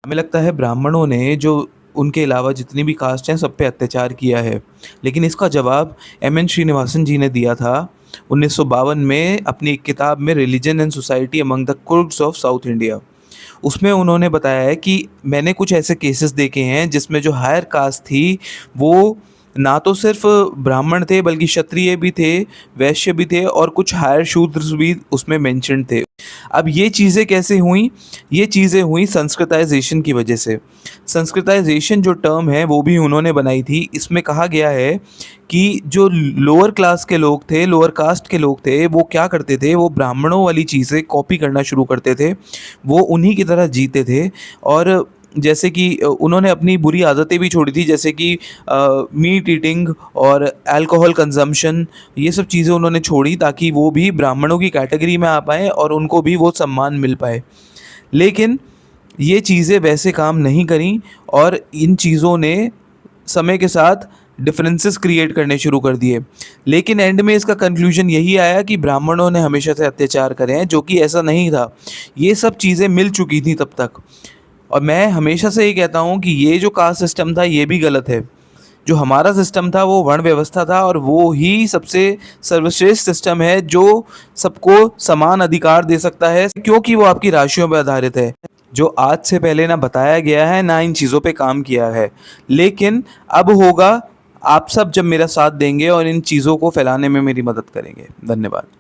हमें लगता है ब्राह्मणों ने जो उनके अलावा जितनी भी कास्ट हैं सब पे अत्याचार किया है। लेकिन इसका जवाब एम.एन. श्रीनिवासन जी ने दिया था 1952 में अपनी एक किताब में religion and society among the Coorgs of South India. उसमें उन्होंने बताया है कि मैंने कुछ ऐसे केसेस देखे हैं जिसमें जो हायर कास्ट थी वो ना तो सिर्फ ब्राह्मण थे बल्कि क्षत्रिय भी थे, वैश्य भी थे और कुछ हायर शूद्र भी उसमें मेंशन्ड थे। अब ये चीज़ें कैसे हुई? ये चीज़ें हुई संस्कृताइजेशन की वजह से। संस्कृताइजेशन जो टर्म है वो भी उन्होंने बनाई थी। इसमें कहा गया है कि जो लोअर क्लास के लोग थे, लोअर कास्ट के लोग थे, वो क्या करते थे, वो ब्राह्मणों वाली चीज़ें कॉपी करना शुरू करते थे। वो उन्हीं की तरह जीते थे और जैसे कि उन्होंने अपनी बुरी आदतें भी छोड़ी थी, जैसे कि मीट ईटिंग और अल्कोहल कंजम्पशन, ये सब चीज़ें उन्होंने छोड़ी ताकि वो भी ब्राह्मणों की कैटेगरी में आ पाएँ और उनको भी वो सम्मान मिल पाए। लेकिन ये चीज़ें वैसे काम नहीं करीं और इन चीज़ों ने समय के साथ डिफरेंसेस क्रिएट करने शुरू कर दिए। लेकिन एंड में इसका कंक्लूजन यही आया कि ब्राह्मणों ने हमेशा से अत्याचार करे हैं, जो कि ऐसा नहीं था। ये सब चीज़ें मिल चुकी थी तब तक। और मैं हमेशा से ये कहता हूँ कि ये जो कास्ट सिस्टम था ये भी गलत है। जो हमारा सिस्टम था वो वर्ण व्यवस्था था और वो ही सबसे सर्वश्रेष्ठ सिस्टम है जो सबको समान अधिकार दे सकता है, क्योंकि वो आपकी राशियों पर आधारित है। जो आज से पहले ना बताया गया है ना इन चीज़ों पे काम किया है, लेकिन अब होगा। आप सब जब मेरा साथ देंगे और इन चीज़ों को फैलाने में मेरी मदद करेंगे। धन्यवाद।